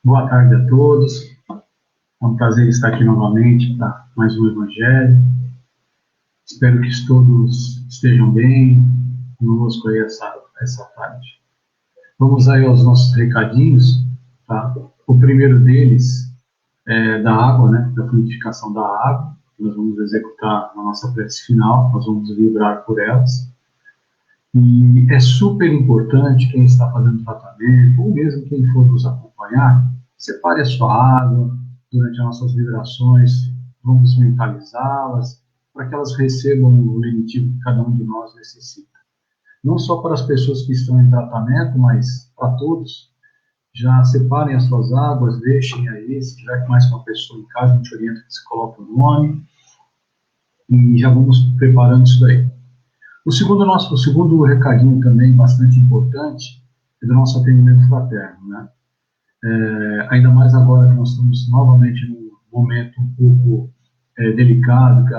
Boa tarde a todos. É um prazer estar aqui novamente para mais um Evangelho. Espero que todos estejam bem conosco aí essa tarde. Vamos aí aos nossos recadinhos. Tá? O primeiro deles é da água, né? Da fluidificação da água. Nós vamos executar na nossa prece final, nós vamos vibrar por elas. E é super importante quem está fazendo tratamento, ou mesmo quem for nos acompanhar, separe a sua água durante as nossas vibrações, vamos mentalizá-las, para que elas recebam o lenitivo que cada um de nós necessita. Não só para as pessoas que estão em tratamento, mas para todos. Já separem as suas águas, deixem aí, se tiver mais uma pessoa em casa, a gente orienta que se coloque o nome, e já vamos preparando isso daí. O segundo recadinho também bastante importante é do nosso atendimento fraterno, né? Ainda mais agora que nós estamos novamente num momento um pouco delicado, que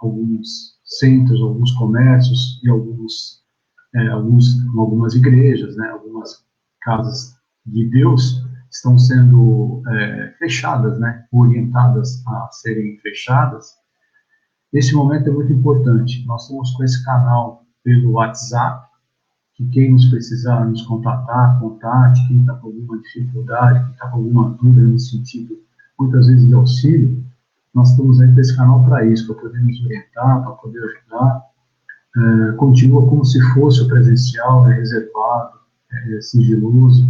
alguns centros, alguns comércios e algumas igrejas, né, algumas casas de Deus estão sendo fechadas, né, orientadas a serem fechadas. Esse momento é muito importante. Nós estamos com esse canal pelo WhatsApp, que quem nos precisar nos contatar, contate, quem está com alguma dificuldade, quem está com alguma dúvida no sentido, muitas vezes, de auxílio, nós estamos aí com esse canal para isso, para poder nos orientar, para poder ajudar. Continua como se fosse o presencial, é reservado, é sigiloso,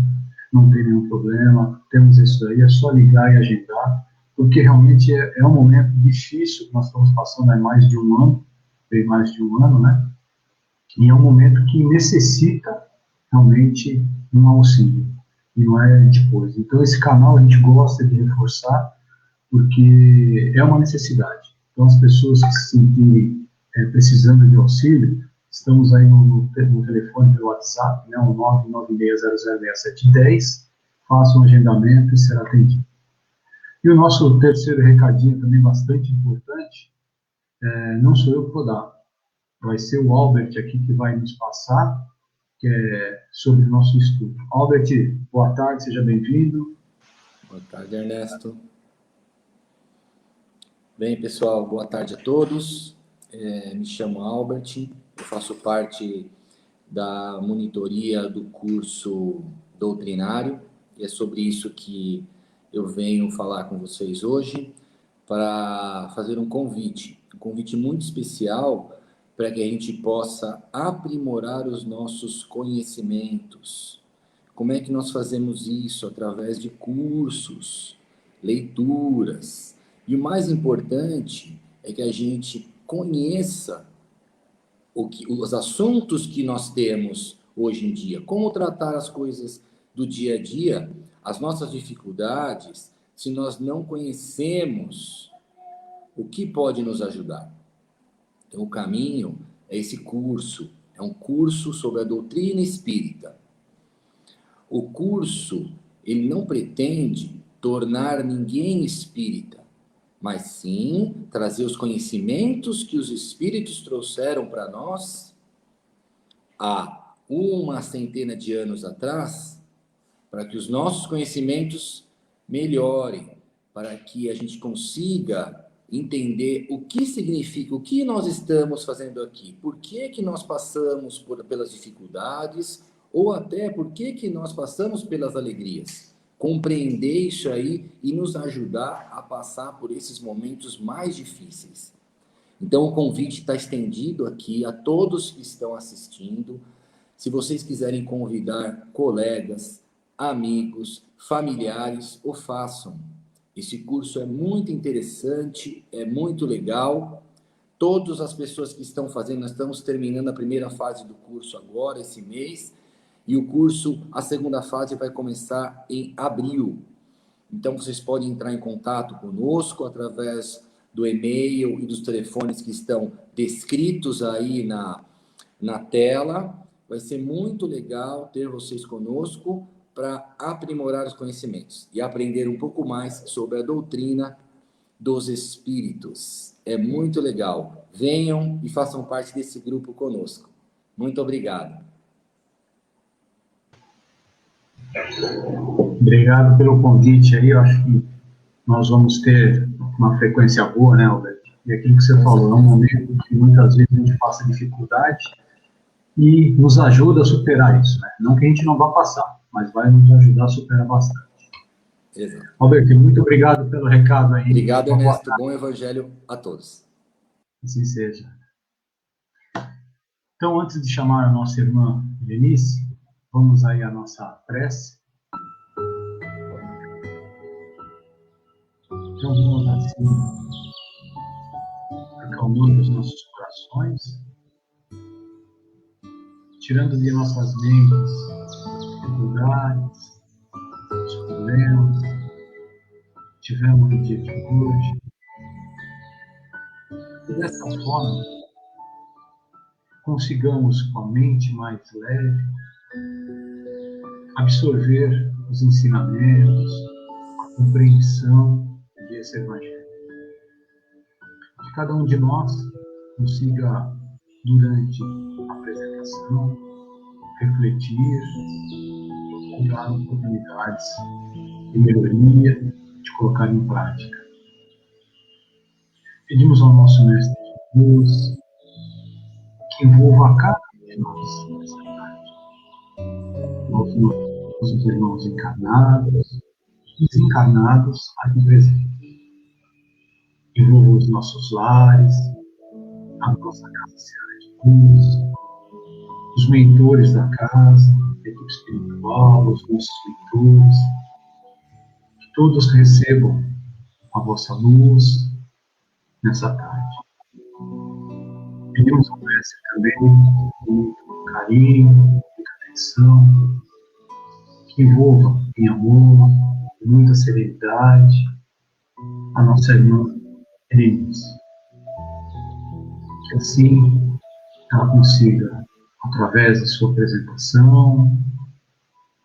não tem nenhum problema, temos isso aí, é só ligar e agendar, porque realmente é um momento difícil que nós estamos passando há mais de um ano, bem mais de um ano, né? E é um momento que necessita realmente um auxílio, e não é depois. Então, esse canal a gente gosta de reforçar, porque é uma necessidade. Então, as pessoas que se sentirem precisando de auxílio, estamos aí no telefone pelo WhatsApp, né, o 996006710, faça um agendamento e será atendido. E o nosso terceiro recadinho também bastante importante, não sou eu que vou dar, vai ser o Albert aqui que vai nos passar, que é sobre o nosso estudo. Albert, boa tarde, seja bem-vindo. Boa tarde, Ernesto. Bem, pessoal, boa tarde a todos. Me chamo Albert, eu faço parte da monitoria do curso doutrinário, e é sobre isso que eu venho falar com vocês hoje, para fazer um convite muito especial para que a gente possa aprimorar os nossos conhecimentos. Como é que nós fazemos isso? Através de cursos, leituras. E o mais importante é que a gente conheça os assuntos que nós temos hoje em dia. Como tratar as coisas do dia a dia, as nossas dificuldades, se nós não conhecemos o que pode nos ajudar. Então, o caminho é esse curso. É um curso sobre a doutrina espírita. O curso, ele não pretende tornar ninguém espírita, mas sim trazer os conhecimentos que os espíritos trouxeram para nós há uma centena de anos atrás, para que os nossos conhecimentos melhorem, para que a gente consiga entender o que significa, o que nós estamos fazendo aqui, por que nós passamos pelas dificuldades, ou até por que nós passamos pelas alegrias. Compreender isso aí e nos ajudar a passar por esses momentos mais difíceis. Então, o convite está estendido aqui a todos que estão assistindo. Se vocês quiserem convidar colegas, amigos, familiares, o façam. Esse curso é muito interessante, é muito legal. Todas as pessoas que estão fazendo, nós estamos terminando a primeira fase do curso agora, esse mês, e o curso, a segunda fase vai começar em abril. Então, vocês podem entrar em contato conosco através do e-mail e dos telefones que estão descritos aí na tela. Vai ser muito legal ter vocês conosco para aprimorar os conhecimentos e aprender um pouco mais sobre a doutrina dos espíritos. É muito legal. Venham e façam parte desse grupo conosco. Muito obrigado. Obrigado pelo convite aí. Eu acho que nós vamos ter uma frequência boa, né, Alberto? E aquilo que você Com falou, é um certeza. momento que muitas vezes a gente passa dificuldade e nos ajuda a superar isso, né? Não que a gente não vá passar, mas vai nos ajudar a superar bastante. Exato. Alberto, muito obrigado pelo recado aí. Obrigado, Uma boa Ernesto. tarde, Bom evangelho a todos. assim seja. Então, antes de chamar a nossa irmã Lenice, vamos aí à nossa prece. Então, vamos assim, acalmando os nossos corações, tirando de nossas mentes dificuldades, os problemas que tivemos no dia de hoje. E dessa forma, consigamos, com a mente mais leve, absorver os ensinamentos, a compreensão desse Evangelho. Que cada um de nós consiga, durante a apresentação, refletir, procurar oportunidades de melhoria, de colocar em prática. Pedimos ao nosso Mestre Jesus que envolva a cada um de nós nessa tarde. Nossos irmãos encarnados, desencarnados, aqui presentes. Envolva os nossos lares, a nossa casa Seara de Luz, os mentores da casa, a equipe espiritual, os nossos mentores, que todos recebam a vossa luz nessa tarde. Pedimos ao Mestre também, com muito carinho, muita atenção, que envolva em amor, com muita serenidade, a nossa irmã Lenice. Que assim ela consiga, através da sua apresentação,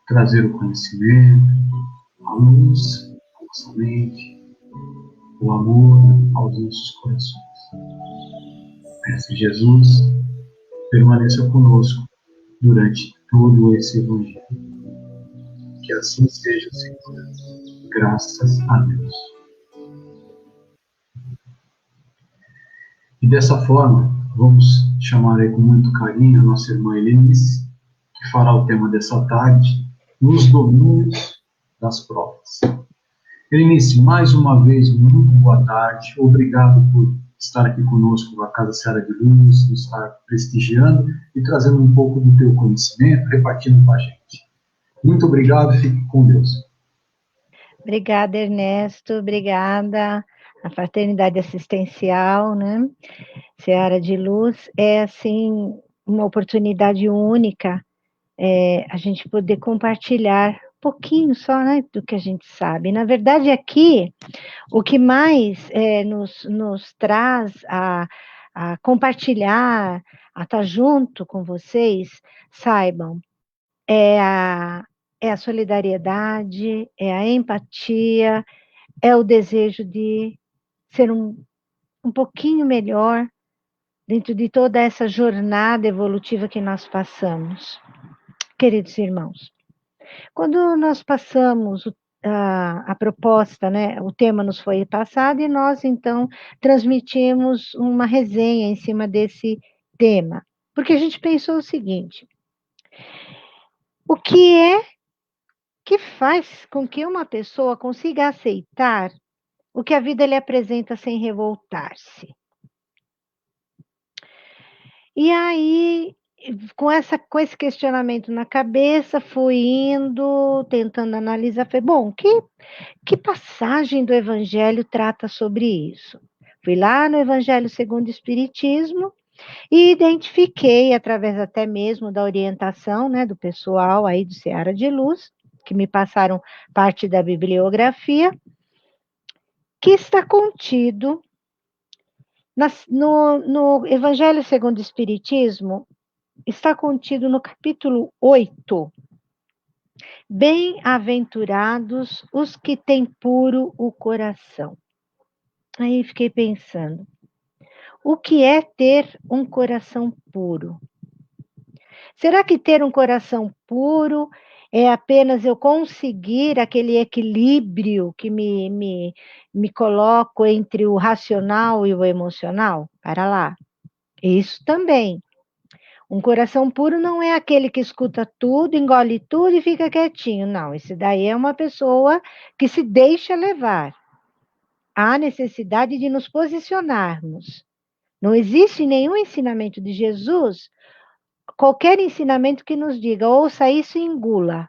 trazer o conhecimento, a luz à nossa mente, o amor aos nossos corações. Mestre Jesus, permaneça conosco durante todo esse Evangelho. Que assim seja, Senhor. Graças a Deus. E dessa forma, vamos chamar aí com muito carinho a nossa irmã Helenice, que fará o tema dessa tarde, nos domínios das provas. Helenice, mais uma vez, muito boa tarde. Obrigado por estar aqui conosco na Casa Seara de Luz, nos estar prestigiando e trazendo um pouco do teu conhecimento, repartindo com a gente. Muito obrigado, fique com Deus. Obrigada, Ernesto, obrigada. A Fraternidade Assistencial, né? Seara de Luz, é, assim, uma oportunidade única, a gente poder compartilhar um pouquinho só, né, do que a gente sabe. Na verdade, aqui, o que mais nos traz a compartilhar, a estar junto com vocês, saibam, é a solidariedade, é a empatia, é o desejo de ser um pouquinho melhor dentro de toda essa jornada evolutiva que nós passamos. Queridos irmãos, quando nós passamos a proposta, né, o tema nos foi passado e nós, então, transmitimos uma resenha em cima desse tema, porque a gente pensou o seguinte: o que é que faz com que uma pessoa consiga aceitar o que a vida lhe apresenta sem revoltar-se? E aí, com esse questionamento na cabeça, fui indo, tentando analisar, falei, bom, que passagem do Evangelho trata sobre isso? Fui lá no Evangelho segundo o Espiritismo e identifiquei, através até mesmo da orientação, né, do pessoal aí do Seara de Luz, que me passaram parte da bibliografia, que está contido no Evangelho segundo o Espiritismo, está contido no capítulo 8. Bem-aventurados os que têm puro o coração. Aí fiquei pensando, o que é ter um coração puro? Será que ter um coração puro É apenas eu conseguir aquele equilíbrio que me coloco entre o racional e o emocional? Para lá. Isso também. Um coração puro não é aquele que escuta tudo, engole tudo e fica quietinho. Não, esse daí é uma pessoa que se deixa levar. Há necessidade de nos posicionarmos. Não existe nenhum ensinamento de Jesus, qualquer ensinamento que nos diga, ouça isso e engula.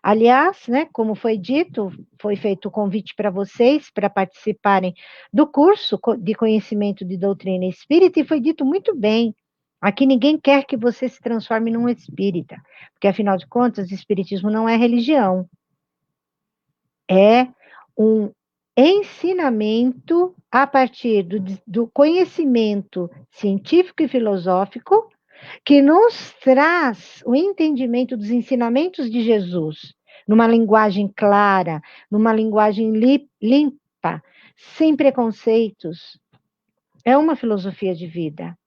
Aliás, né, como foi dito, foi feito o convite para vocês para participarem do curso de conhecimento de doutrina espírita, e foi dito muito bem. Aqui ninguém quer que você se transforme num espírita, porque afinal de contas, o espiritismo não é religião. É um ensinamento a partir do conhecimento científico e filosófico que nos traz o entendimento dos ensinamentos de Jesus, numa linguagem clara, numa linguagem limpa, sem preconceitos. É uma filosofia de vida.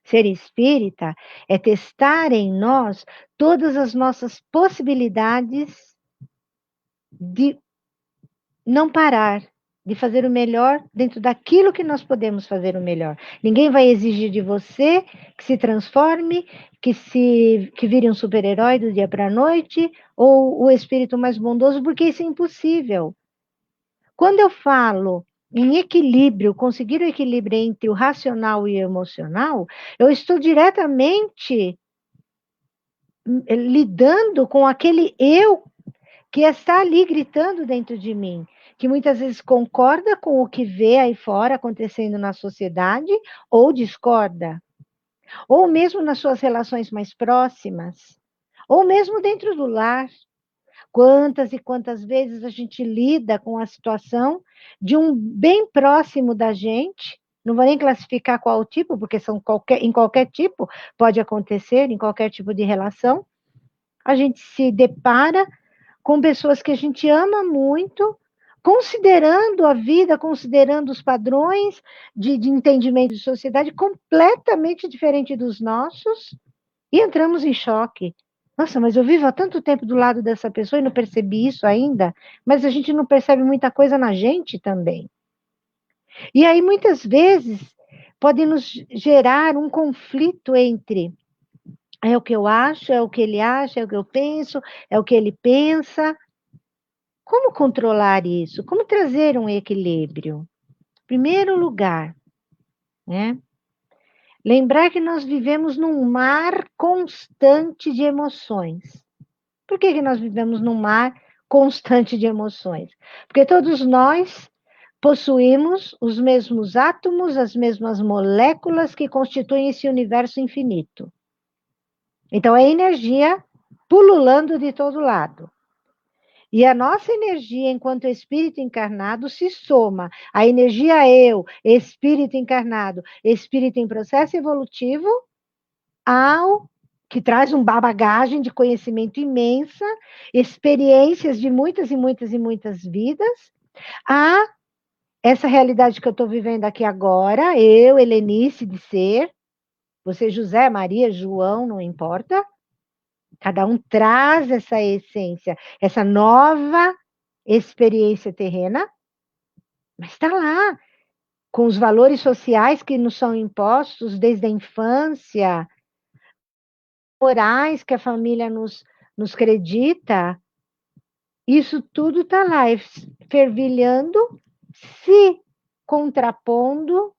Ser espírita é testar em nós todas as nossas possibilidades de não parar, de fazer o melhor dentro daquilo que nós podemos fazer o melhor. Ninguém vai exigir de você que se transforme, que vire um super-herói do dia para a noite, ou o espírito mais bondoso, porque isso é impossível. Quando eu falo em equilíbrio, conseguir o equilíbrio entre o racional e o emocional, eu estou diretamente lidando com aquele eu que está ali gritando dentro de mim, que muitas vezes concorda com o que vê aí fora acontecendo na sociedade, ou discorda, ou mesmo nas suas relações mais próximas, ou mesmo dentro do lar. Quantas e quantas vezes a gente lida com a situação de um bem próximo da gente, não vou nem classificar qual tipo, porque em qualquer tipo pode acontecer, em qualquer tipo de relação, a gente se depara com pessoas que a gente ama muito, considerando a vida, considerando os padrões de entendimento de sociedade completamente diferente dos nossos, e entramos em choque. Nossa, mas eu vivo há tanto tempo do lado dessa pessoa e não percebi isso ainda, mas a gente não percebe muita coisa na gente também. E aí, muitas vezes, pode nos gerar um conflito entre é o que eu acho, é o que ele acha, é o que eu penso, é o que ele pensa. Como controlar isso? Como trazer um equilíbrio? Em primeiro lugar, né? Lembrar que nós vivemos num mar constante de emoções. Por que nós vivemos num mar constante de emoções? Porque todos nós possuímos os mesmos átomos, as mesmas moléculas que constituem esse universo infinito. Então, é energia pululando de todo lado. E a nossa energia, enquanto espírito encarnado, se soma à energia eu, espírito encarnado, espírito em processo evolutivo, ao que traz uma bagagem de conhecimento imensa, experiências de muitas e muitas e muitas vidas, a essa realidade que eu estou vivendo aqui agora, eu, Helenice de ser, você, José, Maria, João, não importa, cada um traz essa essência, essa nova experiência terrena, mas está lá, com os valores sociais que nos são impostos desde a infância, morais que a família nos acredita, isso tudo está lá, fervilhando, se contrapondo,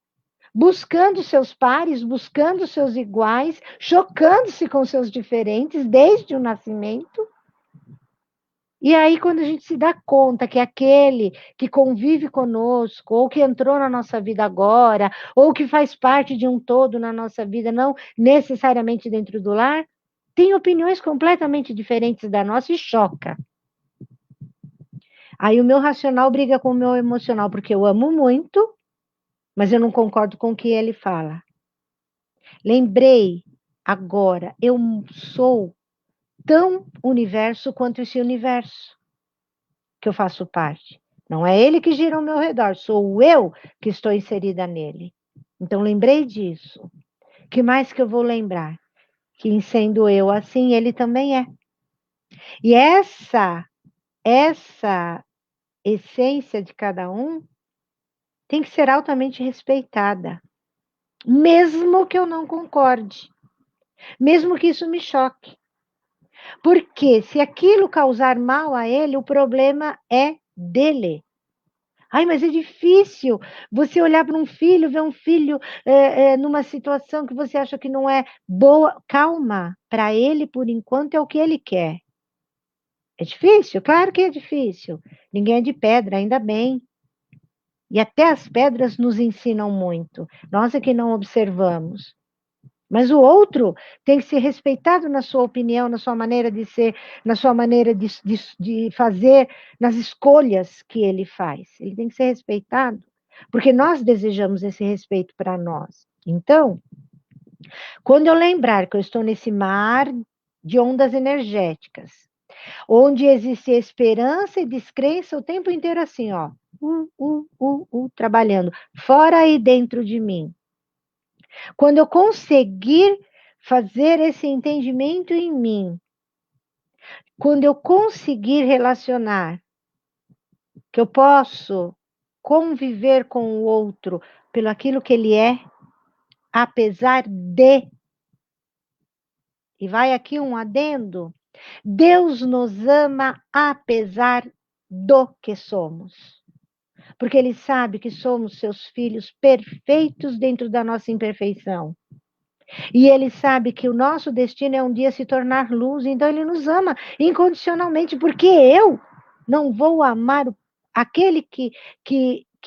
buscando seus pares, buscando seus iguais, chocando-se com seus diferentes desde o nascimento. E aí, quando a gente se dá conta que aquele que convive conosco, ou que entrou na nossa vida agora, ou que faz parte de um todo na nossa vida, não necessariamente dentro do lar, tem opiniões completamente diferentes da nossa e choca. Aí o meu racional briga com o meu emocional, porque eu amo muito, mas eu não concordo com o que ele fala. Lembrei agora, eu sou tão universo quanto esse universo que eu faço parte. Não é ele que gira ao meu redor, sou eu que estou inserida nele. Então, lembrei disso. O que mais que eu vou lembrar? Que sendo eu assim, ele também é. E essa essência de cada um tem que ser altamente respeitada, mesmo que eu não concorde, mesmo que isso me choque. Porque se aquilo causar mal a ele, o problema é dele. Ai, mas é difícil você olhar para um filho, ver um filho numa situação que você acha que não é boa. Calma, para ele, por enquanto, é o que ele quer. É difícil? Claro que é difícil. Ninguém é de pedra, ainda bem. E até as pedras nos ensinam muito. Nós é que não observamos. Mas o outro tem que ser respeitado na sua opinião, na sua maneira de ser, na sua maneira de fazer, nas escolhas que ele faz. Ele tem que ser respeitado, porque nós desejamos esse respeito para nós. Então, quando eu lembrar que eu estou nesse mar de ondas energéticas, onde existe esperança e descrença o tempo inteiro assim, ó, trabalhando, fora e dentro de mim. Quando eu conseguir fazer esse entendimento em mim, quando eu conseguir relacionar que eu posso conviver com o outro pelo aquilo que ele é, apesar de, e vai aqui um adendo, Deus nos ama apesar do que somos. Porque ele sabe que somos seus filhos perfeitos dentro da nossa imperfeição. E ele sabe que o nosso destino é um dia se tornar luz, então ele nos ama incondicionalmente, porque eu não vou amar aquele que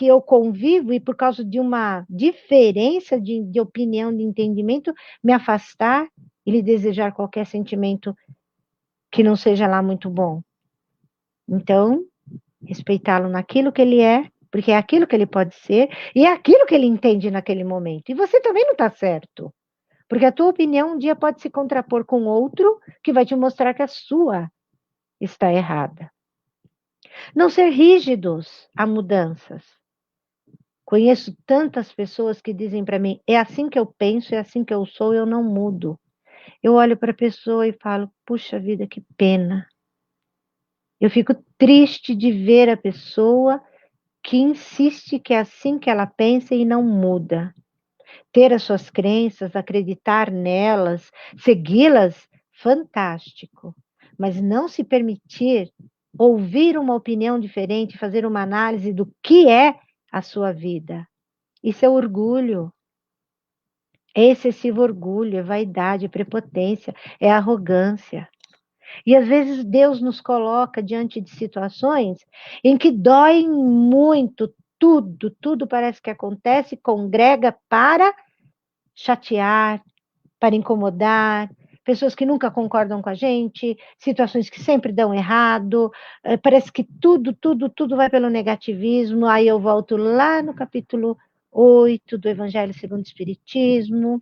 eu convivo e por causa de uma diferença de opinião, de entendimento, me afastar e lhe desejar qualquer sentimento que não seja lá muito bom. Então, respeitá-lo naquilo que ele é, porque é aquilo que ele pode ser e é aquilo que ele entende naquele momento. E você também não está certo. Porque a tua opinião um dia pode se contrapor com outro que vai te mostrar que a sua está errada. Não ser rígidos a mudanças. Conheço tantas pessoas que dizem para mim, é assim que eu penso, é assim que eu sou, eu não mudo. Eu olho para a pessoa e falo, puxa vida, que pena. Eu fico triste de ver a pessoa que insiste que é assim que ela pensa e não muda. Ter as suas crenças, acreditar nelas, segui-las, fantástico. Mas não se permitir ouvir uma opinião diferente, fazer uma análise do que é a sua vida. Isso é orgulho. É excessivo orgulho, é vaidade, é prepotência, é arrogância. E às vezes Deus nos coloca diante de situações em que doem muito, tudo parece que acontece, congrega para chatear, para incomodar, pessoas que nunca concordam com a gente, situações que sempre dão errado, parece que tudo vai pelo negativismo. Aí eu volto lá no capítulo 8 do Evangelho segundo o Espiritismo,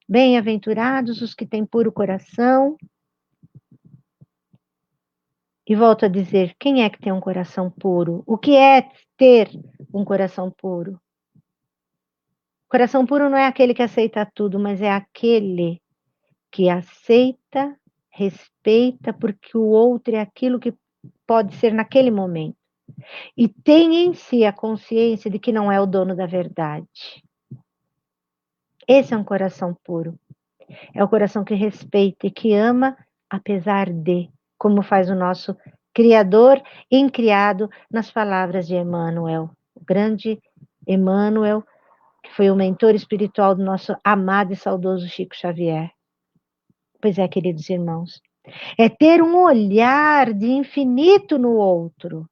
bem-aventurados os que têm puro coração, e volto a dizer, quem é que tem um coração puro? O que é ter um coração puro? Coração puro não é aquele que aceita tudo, mas é aquele que aceita, respeita, porque o outro é aquilo que pode ser naquele momento. E tem em si a consciência de que não é o dono da verdade. Esse é um coração puro. É o coração que respeita e que ama, apesar de, como faz o nosso Criador incriado nas palavras de Emmanuel, o grande Emmanuel, que foi o mentor espiritual do nosso amado e saudoso Chico Xavier. Pois é, queridos irmãos, é ter um olhar de infinito no outro.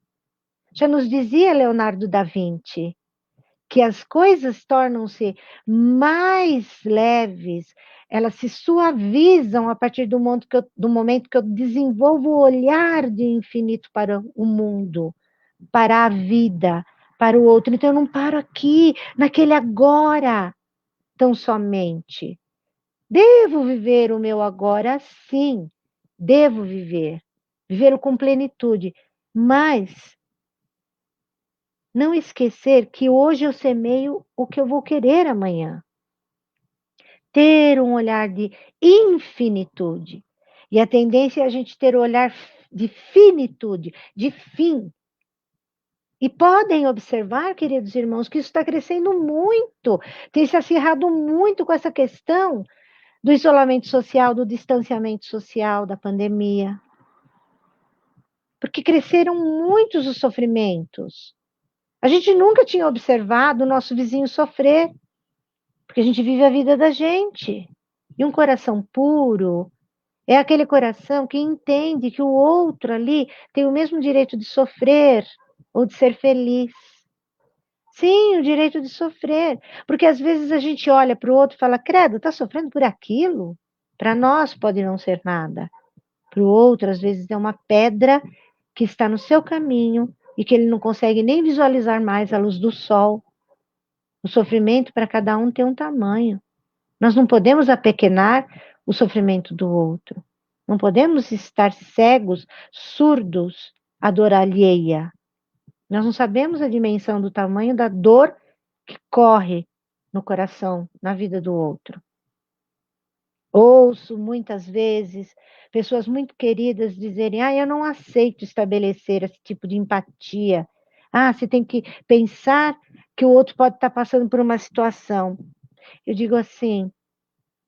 Já nos dizia Leonardo da Vinci que as coisas tornam-se mais leves, elas se suavizam a partir do momento que eu desenvolvo o olhar de infinito para o mundo, para a vida, para o outro. Então eu não paro aqui, naquele agora, tão somente. Devo viver o meu agora, sim. Devo viver. Viver com plenitude. Mas não esquecer que hoje eu semeio o que eu vou querer amanhã. Ter um olhar de infinitude. E a tendência é a gente ter o olhar de finitude, de fim. E podem observar, queridos irmãos, que isso está crescendo muito, tem se acirrado muito com essa questão do isolamento social, do distanciamento social, da pandemia. Porque cresceram muitos os sofrimentos. A gente nunca tinha observado o nosso vizinho sofrer, porque a gente vive a vida da gente. E um coração puro é aquele coração que entende que o outro ali tem o mesmo direito de sofrer ou de ser feliz. Sim, o direito de sofrer. Porque às vezes a gente olha para o outro e fala, credo, está sofrendo por aquilo? Para nós pode não ser nada. Para o outro, às vezes, é uma pedra que está no seu caminho e que ele não consegue nem visualizar mais a luz do sol. O sofrimento para cada um tem um tamanho. Nós não podemos apequenar o sofrimento do outro. Não podemos estar cegos, surdos à dor alheia. Nós não sabemos a dimensão do tamanho da dor que corre no coração, na vida do outro. Ouço muitas vezes pessoas muito queridas dizerem: eu não aceito estabelecer esse tipo de empatia. Você tem que pensar que o outro pode estar passando por uma situação. Eu digo assim,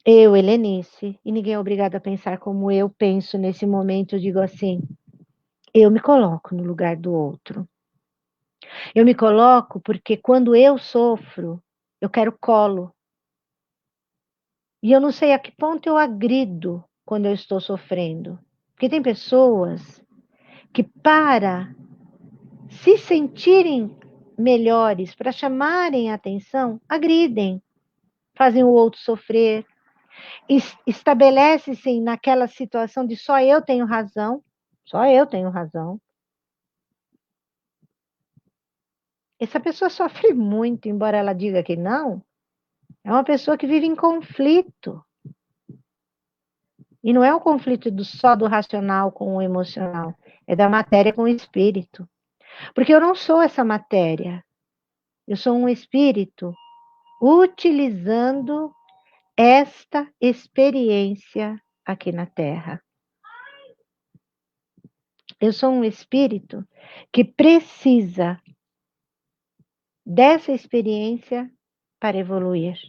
eu, Helenice, e ninguém é obrigado a pensar como eu penso nesse momento, eu digo assim, eu me coloco no lugar do outro. Eu me coloco porque quando eu sofro, eu quero colo. E eu não sei a que ponto eu agrido quando eu estou sofrendo. Porque tem pessoas que, para se sentirem melhores, para chamarem a atenção, agridem, fazem o outro sofrer, estabelece-se naquela situação de só eu tenho razão, só eu tenho razão. Essa pessoa sofre muito, embora ela diga que não, é uma pessoa que vive em conflito. E não é um conflito só do racional com o emocional, é da matéria com o espírito. Porque eu não sou essa matéria, eu sou um espírito utilizando esta experiência aqui na Terra. Eu sou um espírito que precisa dessa experiência para evoluir.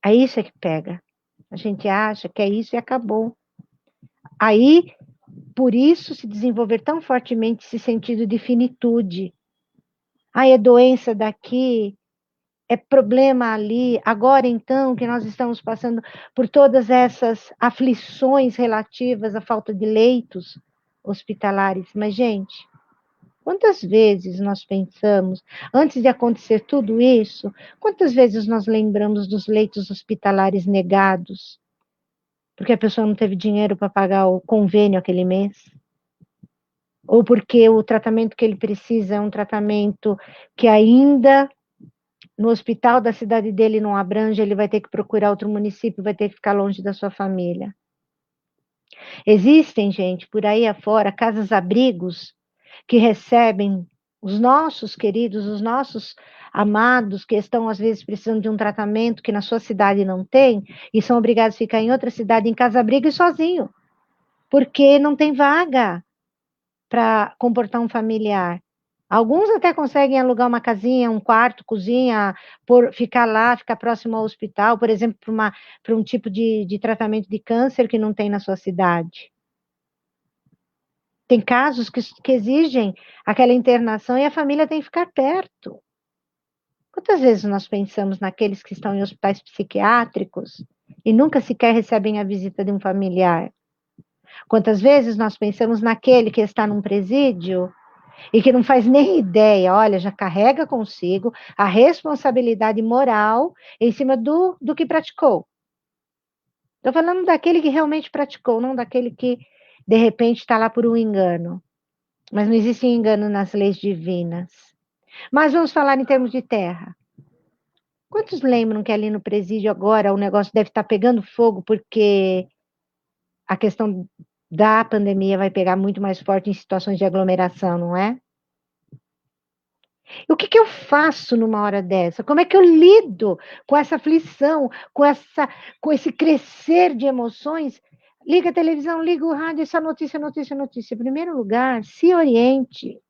Aí isso é que pega. A gente acha que é isso e acabou. Aí, por isso, se desenvolver tão fortemente esse sentido de finitude. É doença daqui, é problema ali. Agora, então, que nós estamos passando por todas essas aflições relativas à falta de leitos hospitalares. Mas, gente, quantas vezes nós pensamos, antes de acontecer tudo isso, quantas vezes nós lembramos dos leitos hospitalares negados? Porque a pessoa não teve dinheiro para pagar o convênio aquele mês? Ou porque o tratamento que ele precisa é um tratamento que ainda no hospital da cidade dele não abrange, ele vai ter que procurar outro município, vai ter que ficar longe da sua família. Existem, gente, por aí afora, casas-abrigos que recebem os nossos queridos, os nossos amados, que estão às vezes precisando de um tratamento que na sua cidade não tem, e são obrigados a ficar em outra cidade, em casa-abrigo e sozinho, porque não tem vaga para comportar um familiar. Alguns até conseguem alugar uma casinha, um quarto, cozinha, ficar lá, ficar próximo ao hospital, por exemplo, para um tipo de tratamento de câncer que não tem na sua cidade. Tem casos que exigem aquela internação e a família tem que ficar perto. Quantas vezes nós pensamos naqueles que estão em hospitais psiquiátricos e nunca sequer recebem a visita de um familiar? Quantas vezes nós pensamos naquele que está num presídio e que não faz nem ideia, olha, já carrega consigo a responsabilidade moral em cima do que praticou. Estou falando daquele que realmente praticou, não daquele que, de repente, está lá por um engano. Mas não existe engano nas leis divinas. Mas vamos falar em termos de terra. Quantos lembram que ali no presídio agora o negócio deve estar pegando fogo porque a questão da pandemia vai pegar muito mais forte em situações de aglomeração, não é? O que eu faço numa hora dessa? Como é que eu lido com essa aflição, com esse crescer de emoções? liga a televisão, liga o rádio, essa notícia, notícia, notícia. Em primeiro lugar, se oriente. Em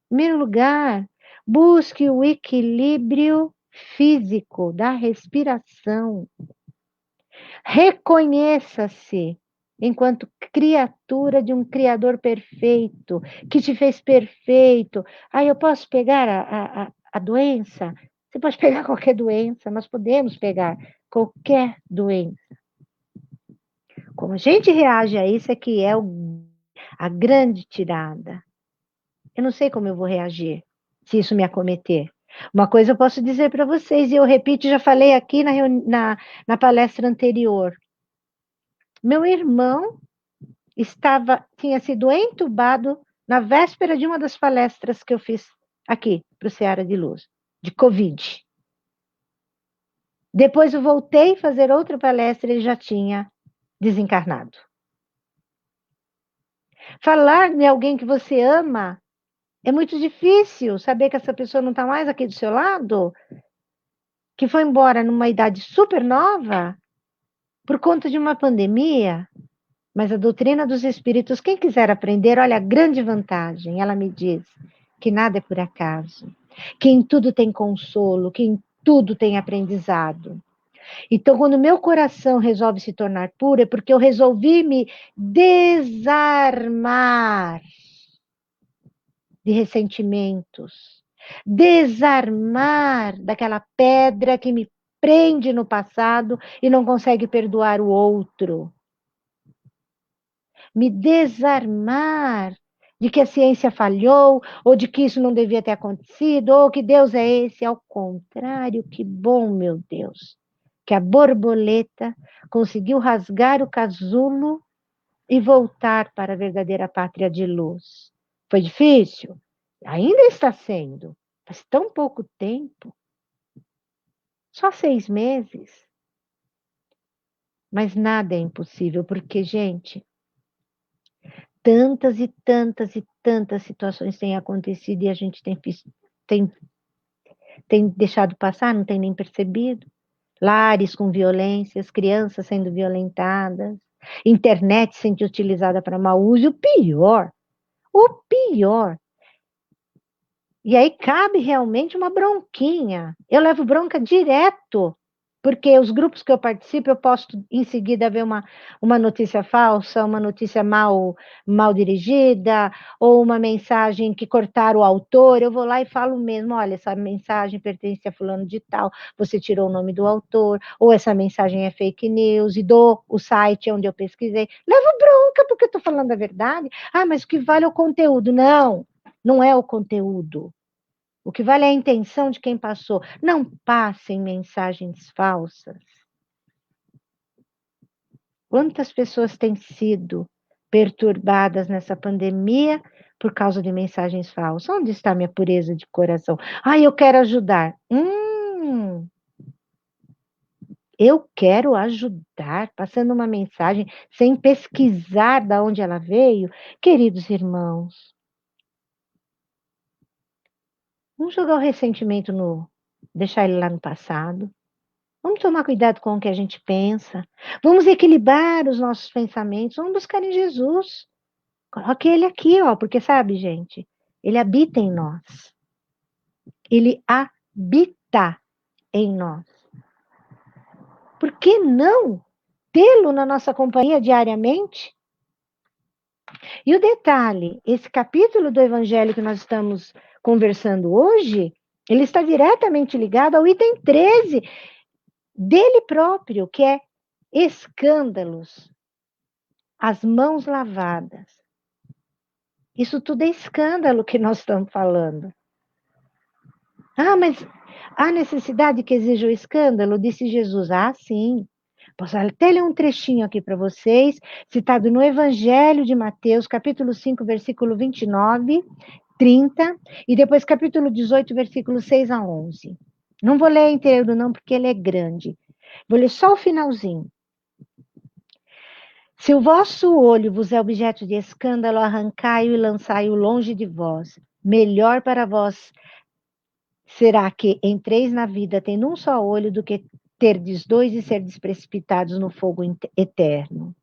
primeiro lugar, busque o equilíbrio físico da respiração. Reconheça-se enquanto criatura de um Criador perfeito, que te fez perfeito. Eu posso pegar a doença? Você pode pegar qualquer doença, nós podemos pegar qualquer doença. Como a gente reage a isso é que é a grande tirada. Eu não sei como eu vou reagir se isso me acometer. Uma coisa eu posso dizer para vocês, e eu repito, já falei aqui na palestra anterior. Meu irmão tinha sido entubado na véspera de uma das palestras que eu fiz aqui para o Seara de Luz, de Covid. Depois eu voltei a fazer outra palestra e ele já tinha desencarnado. Falar de alguém que você ama é muito difícil, saber que essa pessoa não está mais aqui do seu lado, que foi embora numa idade super nova, por conta de uma pandemia. Mas a doutrina dos espíritos, quem quiser aprender, olha a grande vantagem. Ela me diz que nada é por acaso, que em tudo tem consolo, que em tudo tem aprendizado. Então, quando meu coração resolve se tornar puro, é porque eu resolvi me desarmar de ressentimentos, desarmar daquela pedra que me prende no passado e não consegue perdoar o outro. Me desarmar de que a ciência falhou, ou de que isso não devia ter acontecido, ou que Deus é esse. Ao contrário, que bom, meu Deus, que a borboleta conseguiu rasgar o casulo e voltar para a verdadeira pátria de luz. Foi difícil? Ainda está sendo. Faz tão pouco tempo. Só 6 meses. Mas nada é impossível, porque, gente, tantas e tantas e tantas situações têm acontecido e a gente tem deixado passar, não tem nem percebido. Lares com violências, crianças sendo violentadas, internet sendo utilizada para mau uso, e o pior. E aí cabe realmente uma bronquinha. Eu levo bronca direto, porque os grupos que eu participo, eu posto em seguida ver uma notícia falsa, uma notícia mal dirigida, ou uma mensagem que cortaram o autor. Eu vou lá e falo mesmo, olha, essa mensagem pertence a fulano de tal, você tirou o nome do autor, ou essa mensagem é fake news, e dou o site onde eu pesquisei. Levo bronca porque eu estou falando a verdade. Mas o que vale é o conteúdo. Não é o conteúdo. O que vale é a intenção de quem passou. Não passem mensagens falsas. Quantas pessoas têm sido perturbadas nessa pandemia por causa de mensagens falsas? Onde está minha pureza de coração? Eu quero ajudar. Eu quero ajudar, passando uma mensagem sem pesquisar de onde ela veio. Queridos irmãos, vamos jogar o ressentimento deixar ele lá no passado. Vamos tomar cuidado com o que a gente pensa. Vamos equilibrar os nossos pensamentos. Vamos buscar em Jesus. Coloque ele aqui, porque sabe, gente, ele habita em nós. Ele habita em nós. Por que não tê-lo na nossa companhia diariamente? E o detalhe, esse capítulo do Evangelho que nós estamos conversando hoje, ele está diretamente ligado ao item 13 dele próprio, que é escândalos, as mãos lavadas. Isso tudo é escândalo que nós estamos falando. Mas há necessidade que exija o escândalo? Disse Jesus. Sim. Posso até ler um trechinho aqui para vocês, citado no Evangelho de Mateus, capítulo 5, versículo 29, 30, e depois capítulo 18, versículo 6 a 11. Não vou ler inteiro não, porque ele é grande. Vou ler só o finalzinho. Se o vosso olho vos é objeto de escândalo, arrancai-o e lançai-o longe de vós. Melhor para vós será que entreis na vida tendo um só olho do que terdes dois e serdes precipitados no fogo eterno.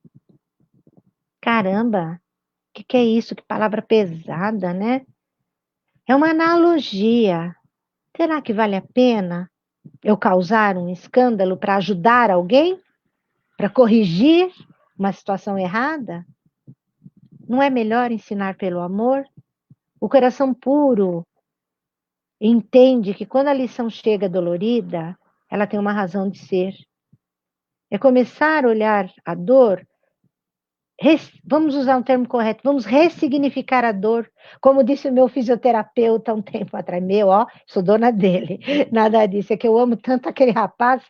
Caramba, o que é isso? Que palavra pesada, né? É uma analogia. Será que vale a pena eu causar um escândalo para ajudar alguém? Para corrigir uma situação errada? Não é melhor ensinar pelo amor? O coração puro entende que quando a lição chega dolorida, ela tem uma razão de ser. É começar a olhar a dor, vamos usar um termo correto, vamos ressignificar a dor. Como disse o meu fisioterapeuta um tempo atrás, sou dona dele, nada disso, é que eu amo tanto aquele rapaz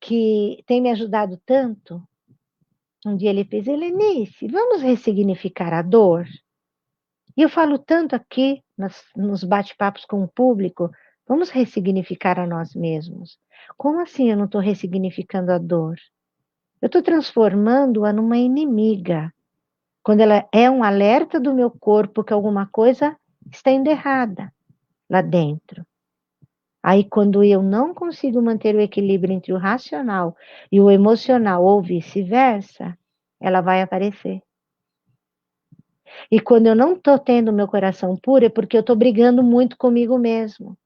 que tem me ajudado tanto. Um dia ele fez, Helenice, vamos ressignificar a dor? E eu falo tanto aqui, nos bate-papos com o público, vamos ressignificar a nós mesmos. Como assim eu não estou ressignificando a dor? Eu estou transformando-a numa inimiga, quando ela é um alerta do meu corpo que alguma coisa está indo errada lá dentro. Aí, quando eu não consigo manter o equilíbrio entre o racional e o emocional, ou vice-versa, ela vai aparecer. E quando eu não estou tendo meu coração puro, é porque eu estou brigando muito comigo mesmo.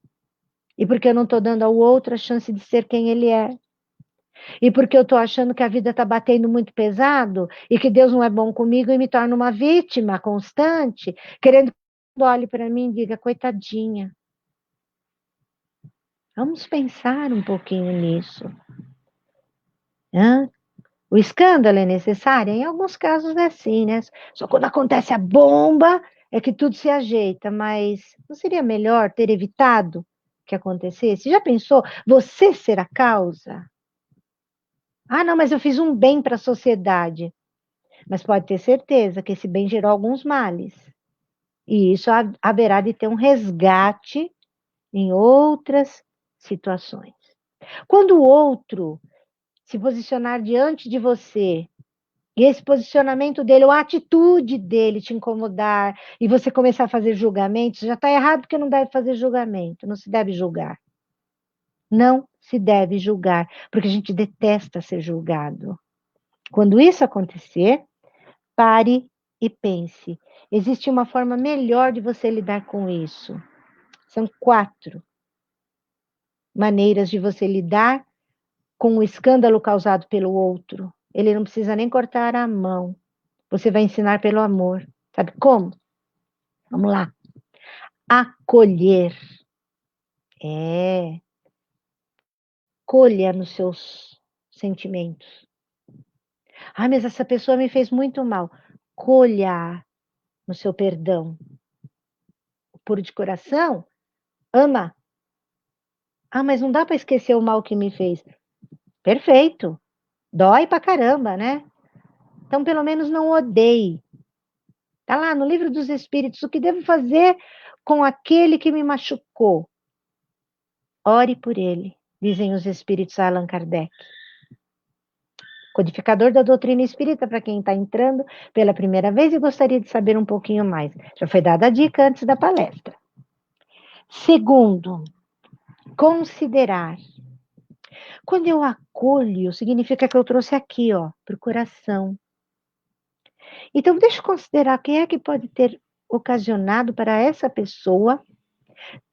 E porque eu não estou dando ao outro a chance de ser quem ele é. E porque eu estou achando que a vida está batendo muito pesado e que Deus não é bom comigo e me torna uma vítima constante, querendo que olhe para mim e diga, coitadinha. Vamos pensar um pouquinho nisso. O escândalo é necessário? Em alguns casos é assim, né? Só quando acontece a bomba é que tudo se ajeita, mas não seria melhor ter evitado que acontecesse? Já pensou você ser a causa? Ah, não, mas eu fiz um bem para a sociedade. Mas pode ter certeza que esse bem gerou alguns males. E isso haverá de ter um resgate em outras situações. Quando o outro se posicionar diante de você, e esse posicionamento dele, ou a atitude dele te incomodar, e você começar a fazer julgamentos, já está errado porque não deve fazer julgamento, não se deve julgar. Não se deve julgar, porque a gente detesta ser julgado. Quando isso acontecer, pare e pense. Existe uma forma melhor de você lidar com isso. São 4 maneiras de você lidar com o escândalo causado pelo outro. Ele não precisa nem cortar a mão. Você vai ensinar pelo amor. Sabe como? Vamos lá. Acolher. Colha nos seus sentimentos. Ah, mas essa pessoa me fez muito mal. Colha no seu perdão. Puro de coração, ama. Ah, mas não dá para esquecer o mal que me fez. Perfeito. Dói pra caramba, né? Então, pelo menos não odeie. Tá lá no Livro dos Espíritos, o que devo fazer com aquele que me machucou? Ore por ele, dizem os Espíritos a Allan Kardec. Codificador da doutrina espírita, para quem está entrando pela primeira vez e gostaria de saber um pouquinho mais. Já foi dada a dica antes da palestra. Segundo, considerar. Quando eu acolho, significa que eu trouxe aqui, para o coração. Então, deixa eu considerar quem é que pode ter ocasionado para essa pessoa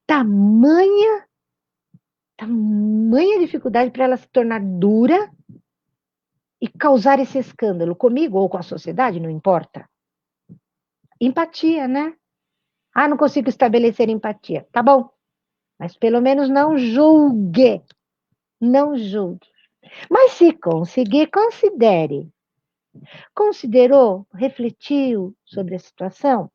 tamanha dificuldade para ela se tornar dura e causar esse escândalo comigo ou com a sociedade, não importa. Empatia, né? Ah, não consigo estabelecer empatia. Tá bom, mas pelo menos não julgue. Não julgue. Mas se conseguir, considere. Considerou? Refletiu sobre a situação?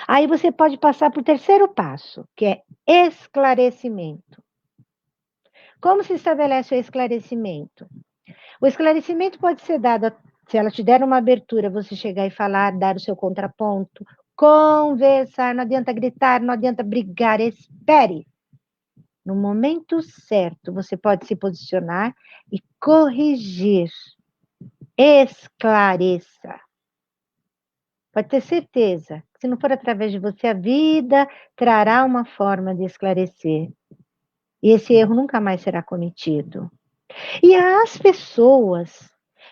Aí você pode passar para o terceiro passo, que é esclarecimento. Como se estabelece o esclarecimento? O esclarecimento pode ser dado, se ela te der uma abertura, você chegar e falar, dar o seu contraponto, conversar, não adianta gritar, não adianta brigar, espere. No momento certo, você pode se posicionar e corrigir. Esclareça. Pode ter certeza, se não for através de você, a vida trará uma forma de esclarecer. E esse erro nunca mais será cometido. E as pessoas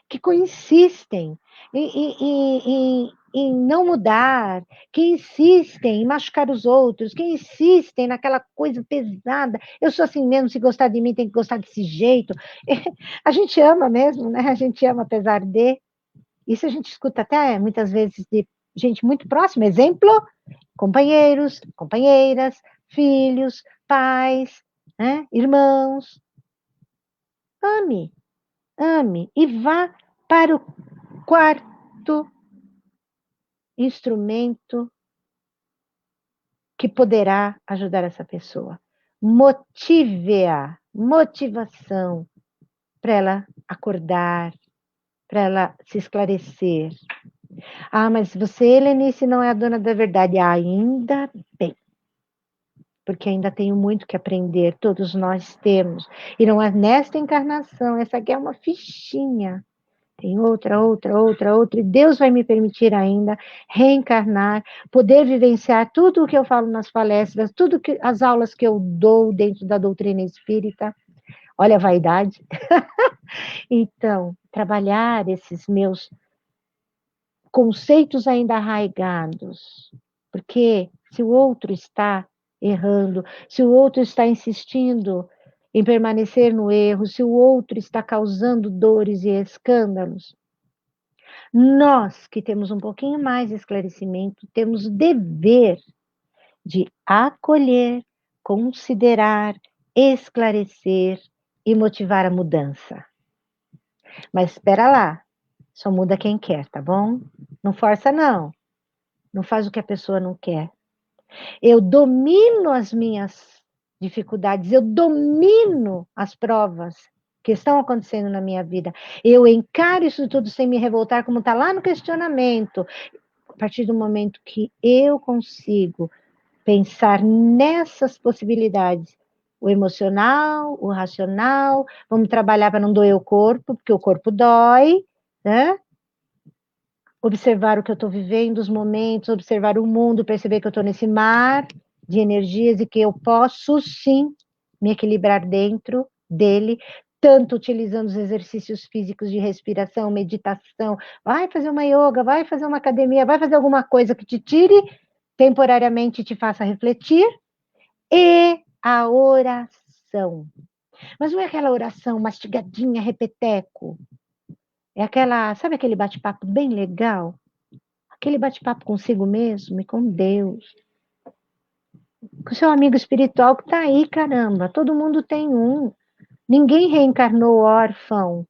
que insistem em não mudar, que insistem em machucar os outros, que insistem naquela coisa pesada. Eu sou assim mesmo, se gostar de mim tem que gostar desse jeito. A gente ama mesmo, né? A gente ama apesar de. Isso a gente escuta até muitas vezes de gente muito próxima. Exemplo, companheiros, companheiras, filhos, pais, né? Irmãos. Ame, ame e vá para o quarto instrumento que poderá ajudar essa pessoa. Motive-a, motivação para ela acordar, para ela se esclarecer. Ah, mas você, Helenice, não é a dona da verdade. Ainda bem, porque ainda tenho muito que aprender, todos nós temos. E não é nesta encarnação, essa aqui é uma fichinha. Tem outra, e Deus vai me permitir ainda reencarnar, poder vivenciar tudo o que eu falo nas palestras, tudo que as aulas que eu dou dentro da doutrina espírita. Olha a vaidade. Então, trabalhar esses meus conceitos ainda arraigados, porque se o outro está errando, se o outro está insistindo em permanecer no erro, se o outro está causando dores e escândalos, nós que temos um pouquinho mais de esclarecimento, temos o dever de acolher, considerar, esclarecer e motivar a mudança. Mas espera lá, só muda quem quer, tá bom? Não força, não. Não faz o que a pessoa não quer. Eu domino as minhas dificuldades, eu domino as provas que estão acontecendo na minha vida. Eu encaro isso tudo sem me revoltar, como está lá no questionamento. A partir do momento que eu consigo pensar nessas possibilidades, o emocional, o racional, vamos trabalhar para não doer o corpo, porque o corpo dói, né? Observar o que eu estou vivendo, os momentos, observar o mundo, perceber que eu estou nesse mar de energias e que eu posso sim me equilibrar dentro dele, tanto utilizando os exercícios físicos de respiração, meditação, vai fazer uma yoga, vai fazer uma academia, vai fazer alguma coisa que te tire temporariamente e te faça refletir, e a oração. Mas não é aquela oração mastigadinha, repeteco, é aquela, sabe aquele bate-papo bem legal? Aquele bate-papo consigo mesmo e com Deus. Com o seu amigo espiritual que está aí, caramba. Todo mundo tem um. Ninguém reencarnou órfão.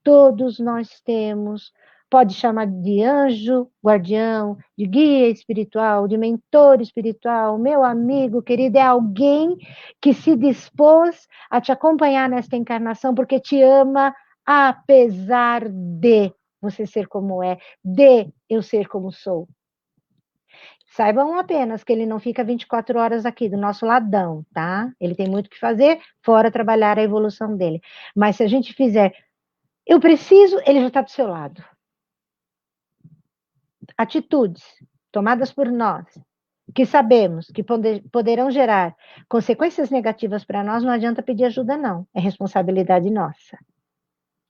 Todos nós temos. Pode chamar de anjo, guardião, de guia espiritual, de mentor espiritual. Meu amigo querido, é alguém que se dispôs a te acompanhar nesta encarnação porque te ama, apesar de você ser como é, de eu ser como sou. Saibam apenas que ele não fica 24 horas aqui do nosso ladão, tá? Ele tem muito o que fazer, fora trabalhar a evolução dele. Mas se a gente fizer, eu preciso, ele já está do seu lado. Atitudes tomadas por nós, que sabemos que poderão gerar consequências negativas para nós, não adianta pedir ajuda, não. É responsabilidade nossa.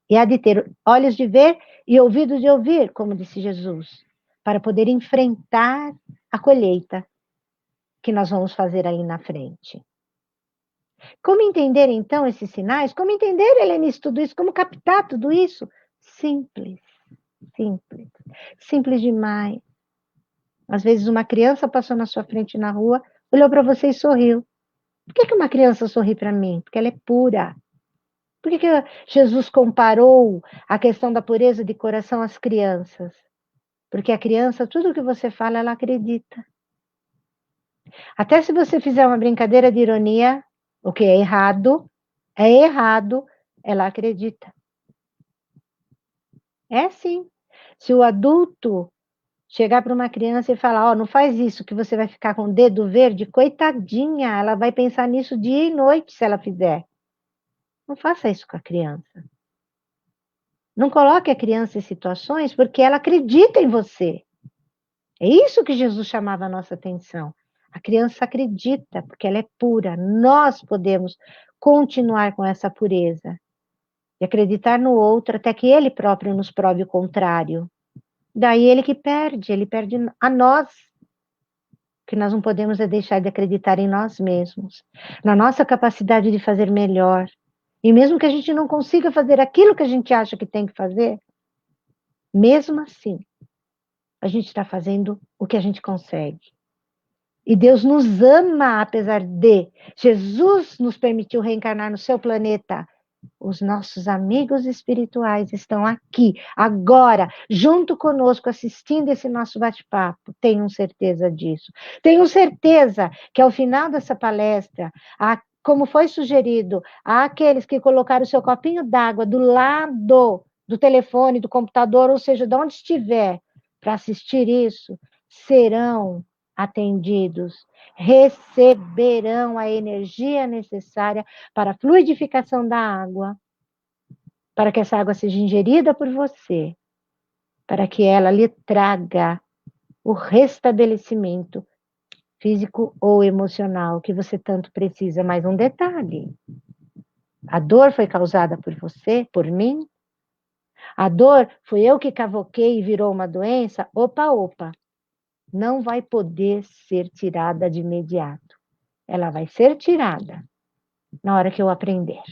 E há de ter olhos de ver e ouvidos de ouvir, como disse Jesus, para poder enfrentar a colheita que nós vamos fazer aí na frente. Como entender, então, esses sinais? Como entender, Helenice, tudo isso? Como captar tudo isso? Simples, simples, simples demais. Às vezes uma criança passou na sua frente na rua, olhou para você e sorriu. Por que uma criança sorri para mim? Porque ela é pura. Por que Jesus comparou a questão da pureza de coração às crianças? Porque a criança, tudo que você fala, ela acredita. Até se você fizer uma brincadeira de ironia, o que é errado, ela acredita. É sim. Se o adulto chegar para uma criança e falar, não faz isso, que você vai ficar com o dedo verde, coitadinha, ela vai pensar nisso dia e noite se ela fizer. Não faça isso com a criança. Não coloque a criança em situações porque ela acredita em você. É isso que Jesus chamava a nossa atenção. A criança acredita, porque ela é pura. Nós podemos continuar com essa pureza. de acreditar no outro até que ele próprio nos prove o contrário. Daí ele perde a nós, que nós não podemos é deixar de acreditar em nós mesmos, na nossa capacidade de fazer melhor. E mesmo que a gente não consiga fazer aquilo que a gente acha que tem que fazer, mesmo assim, a gente está fazendo o que a gente consegue. E Deus nos ama, apesar de Jesus nos permitiu reencarnar no seu planeta. Os nossos amigos espirituais estão aqui, agora, junto conosco, assistindo esse nosso bate-papo. Tenham certeza disso. Tenham certeza que ao final dessa palestra, como foi sugerido, aqueles que colocaram o seu copinho d'água do lado do telefone, do computador, ou seja, de onde estiver, para assistir isso, serão atendidos, receberão a energia necessária para a fluidificação da água, para que essa água seja ingerida por você, para que ela lhe traga o restabelecimento físico ou emocional que você tanto precisa. Mais um detalhe: a dor foi causada por você, por mim? A dor fui eu que cavoquei e virou uma doença? Opa. Não vai poder ser tirada de imediato. Ela vai ser tirada na hora que eu aprender.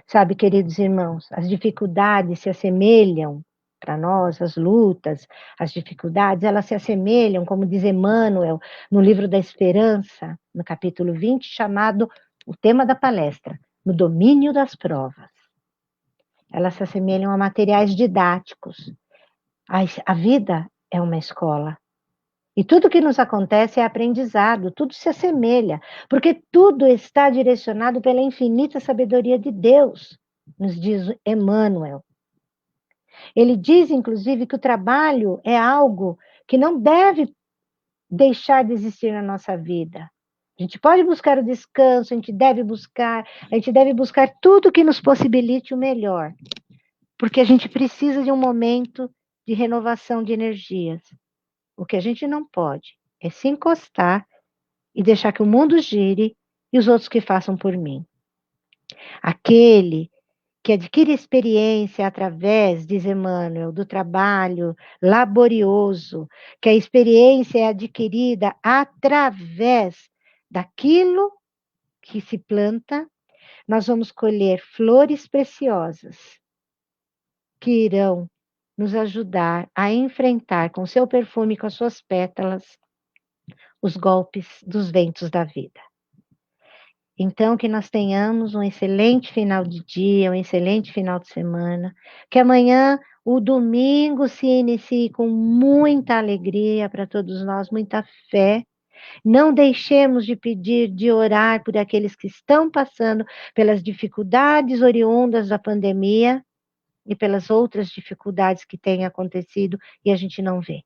Sabe, queridos irmãos, as dificuldades se assemelham para nós, as lutas, as dificuldades, elas se assemelham, como diz Emmanuel, no livro da Esperança, no capítulo 20, chamado, o tema da palestra, no domínio das provas. Elas se assemelham a materiais didáticos. A vida é uma escola. E tudo que nos acontece é aprendizado, tudo se assemelha, porque tudo está direcionado pela infinita sabedoria de Deus, nos diz Emmanuel. Ele diz, inclusive, que o trabalho é algo que não deve deixar de existir na nossa vida. A gente pode buscar o descanso, a gente deve buscar tudo que nos possibilite o melhor, porque a gente precisa de um momento de renovação de energias. O que a gente não pode é se encostar e deixar que o mundo gire e os outros que façam por mim. Aquele que adquire experiência através, diz Emmanuel, do trabalho laborioso, que a experiência é adquirida através daquilo que se planta, nós vamos colher flores preciosas que irão nos ajudar a enfrentar com seu perfume e com as suas pétalas os golpes dos ventos da vida. Então, que nós tenhamos um excelente final de dia, um excelente final de semana, que amanhã o domingo se inicie com muita alegria para todos nós, muita fé. Não deixemos de pedir, de orar por aqueles que estão passando pelas dificuldades oriundas da pandemia e pelas outras dificuldades que têm acontecido e a gente não vê.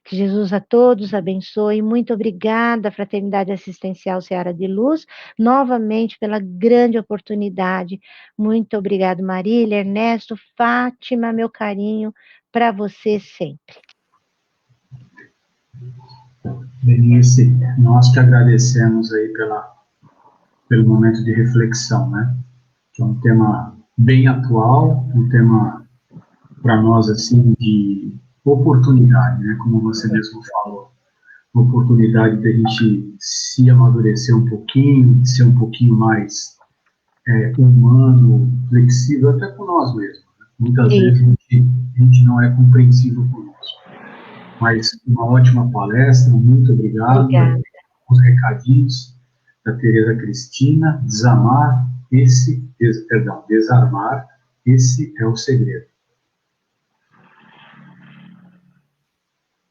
Que Jesus a todos abençoe. Muito obrigada, Fraternidade Assistencial Seara de Luz, novamente pela grande oportunidade. Muito obrigado, Marília, Ernesto, Fátima, meu carinho para você sempre. Denise, nós te agradecemos aí pelo momento de reflexão, né? Que é um tema bem atual, um tema para nós, assim, de oportunidade, né? Como você mesmo falou, uma oportunidade de a gente se amadurecer um pouquinho, ser um pouquinho mais humano, flexível, até com nós mesmos. Né? Muitas vezes a gente não é compreensível conosco. Mas uma ótima palestra, muito obrigado. Obrigada. Os recadinhos da Tereza Cristina, desarmar, esse é o segredo.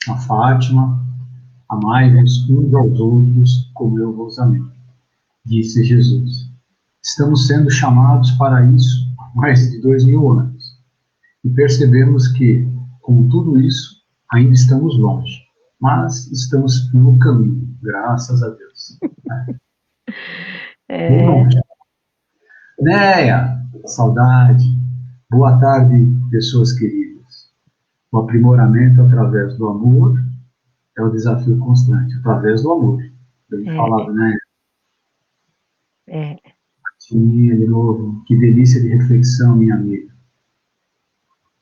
A Fátima, amai-vos uns aos outros como eu vos amei, disse Jesus. Estamos sendo chamados para isso há mais de 2000 anos. E percebemos que, com tudo isso, ainda estamos longe, mas estamos no caminho, graças a Deus. Néia, saudade, boa tarde, pessoas queridas. O aprimoramento através do amor é o desafio constante, através do amor. Bem falado, né? Sim, de novo. Que delícia de reflexão, minha amiga.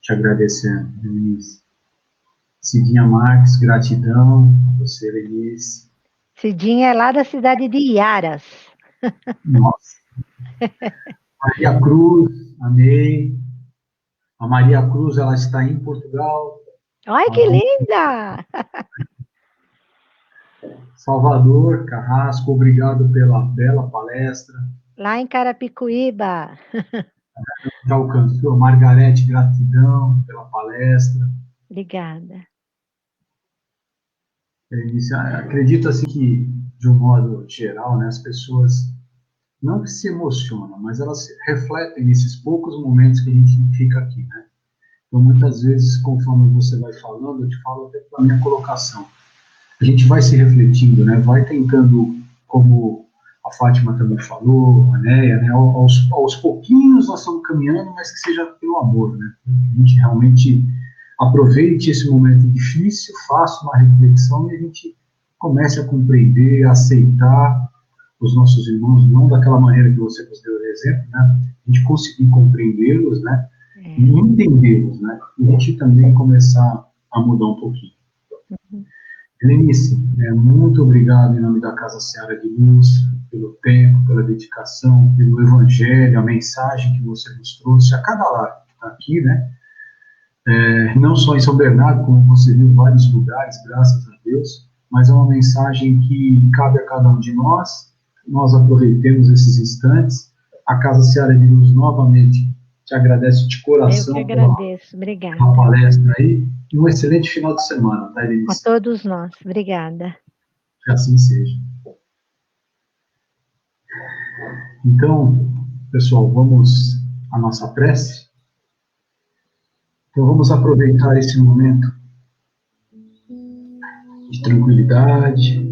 Te agradecendo, Denise. Cidinha Marques, gratidão a você, Denise. Cidinha é lá da cidade de Iaras. Nossa. Maria Cruz, amei. A Maria Cruz, ela está em Portugal. Ai, que linda! Salvador, Carrasco, obrigado pela bela palestra. Lá em Carapicuíba. Já alcançou. Margarete, gratidão pela palestra. Obrigada. Acredito assim que, de um modo geral, né, as pessoas não que se emocionam, mas elas refletem nesses poucos momentos que a gente fica aqui, né? Então, muitas vezes, conforme você vai falando, eu te falo até pela minha colocação. A gente vai se refletindo, né? Vai tentando, como a Fátima também falou, a Néia, né? Aos pouquinhos nós estamos caminhando, mas que seja pelo amor, né? A gente realmente aproveite esse momento difícil, faça uma reflexão e a gente comece a compreender, a aceitar os nossos irmãos, não daquela maneira que você nos deu o exemplo, né? A gente conseguir compreendê-los, né? E entendê-los, né? E a gente também começar a mudar um pouquinho. Helenice, muito obrigado em nome da Casa Seara de Luz, pelo tempo, pela dedicação, pelo evangelho, a mensagem que você nos trouxe a cada lado que está aqui, né? Não só em São Bernardo, como você viu, em vários lugares, graças a Deus, mas é uma mensagem que cabe a cada um de nós. Nós aproveitemos esses instantes. A Casa Seara de Luz novamente te agradece de coração Eu que agradeço. Obrigada. pela palestra aí. E um excelente final de semana, tá, Denise? A todos nós. Obrigada. Que assim seja. Então, pessoal, vamos à nossa prece. Então, vamos aproveitar esse momento de tranquilidade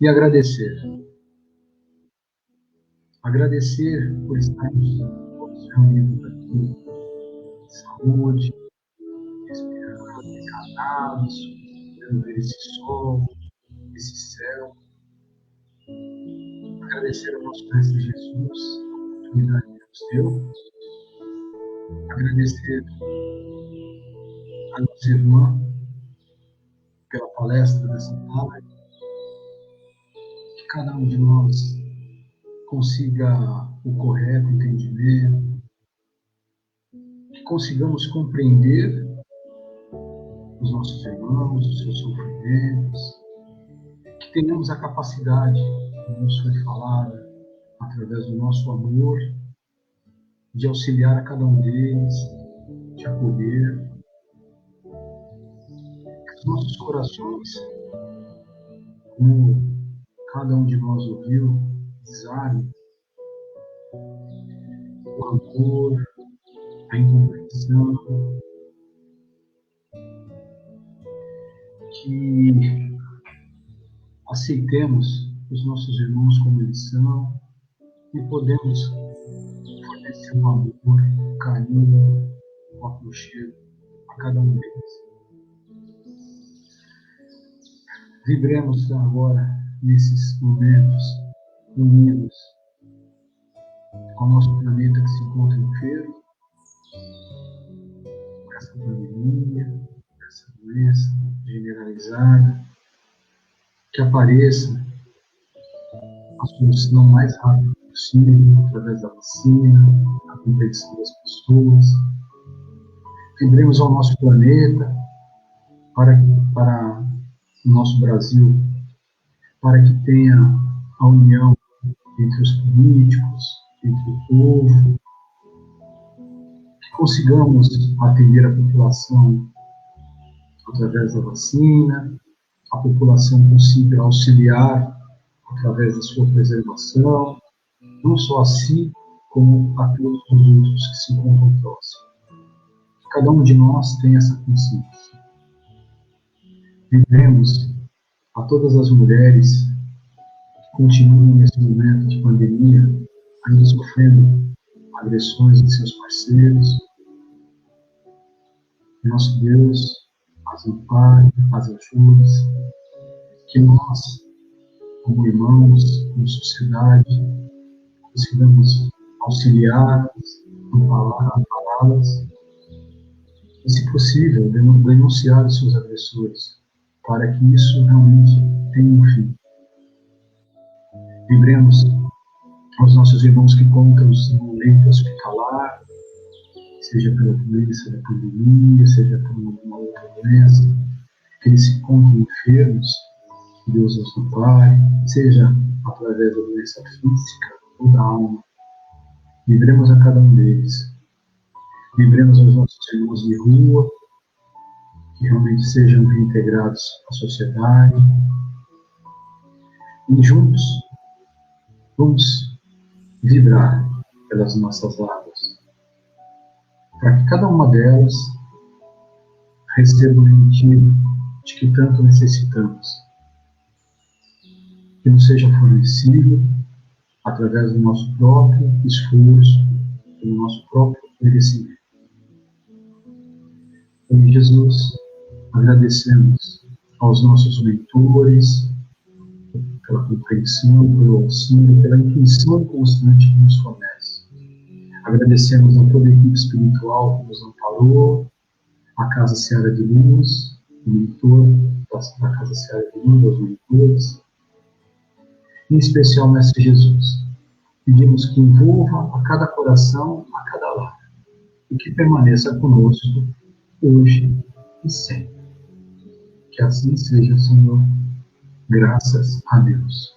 e agradecer. Agradecer por estarmos todos reunidos aqui, em saúde, respirando, encarnados, podendo ver esse sol, esse céu. Agradecer ao nosso Mestre Jesus a oportunidade que nos deu. Agradecer a nossa irmã pela palestra dessa tarde. Que cada um de nós consiga o correto entendimento, que consigamos compreender os nossos irmãos, os seus sofrimentos, que tenhamos a capacidade, como nos foi falada, através do nosso amor, de auxiliar a cada um deles, de acolher, que os nossos corações, como cada um de nós ouviu, exale o rancor, a incompreensão, que aceitemos os nossos irmãos como eles são e podemos fornecer o amor, o carinho, o aconchego a cada um deles. Vibremos agora, nesses momentos, unidos com o nosso planeta que se encontra enfermo, com essa pandemia, com essa doença generalizada, que apareça a solução mais rápida possível, através da vacina, da compreensão das pessoas. Vibremos ao nosso planeta, para o nosso Brasil, para que tenha a união entre os políticos, entre o povo, que consigamos atender a população através da vacina, a população consiga auxiliar através da sua preservação, não só a si, como a todos os outros que se encontram próximos. Que cada um de nós tenha essa consciência. Vivemos a todas as mulheres que continuam nesse momento de pandemia, ainda sofrendo agressões de seus parceiros. Nosso Deus as ampare, as ajude, que nós como irmãos, como sociedade, conseguimos auxiliá-las, ampará-las, e, se possível, denunciar os seus agressores, para que isso realmente tenha um fim. Lembremos aos nossos irmãos que contam no leito hospitalar, seja pela doença da pandemia, seja por uma outra doença, que eles se encontram enfermos, que Deus os ampare, seja através da doença física ou da alma. Livremos a cada um deles. Livremos aos nossos irmãos de rua, que realmente sejam reintegrados à sociedade. E juntos, vamos vibrar pelas nossas águas, para que cada uma delas receba o retiro de que tanto necessitamos. Que nos seja fornecido através do nosso próprio esforço, do nosso próprio merecimento. Em Jesus, agradecemos aos nossos mentores pela compreensão, pelo auxílio, pela intenção constante que nos fornece. Agradecemos a toda a equipe espiritual que nos amparou, a Casa Seara de Luz, o mentor da Casa Seara de Luz, os mentores, em especial o Mestre Jesus. Pedimos que envolva a cada coração, a cada lar, e que permaneça conosco hoje e sempre. Que assim seja, Senhor. Graças a Deus.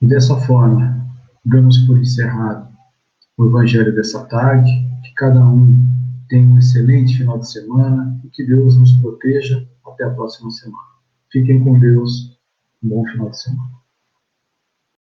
E dessa forma, damos por encerrado o Evangelho dessa tarde. Que cada um tenha um excelente final de semana e que Deus nos proteja até a próxima semana. Fiquem com Deus. Um bom final de semana.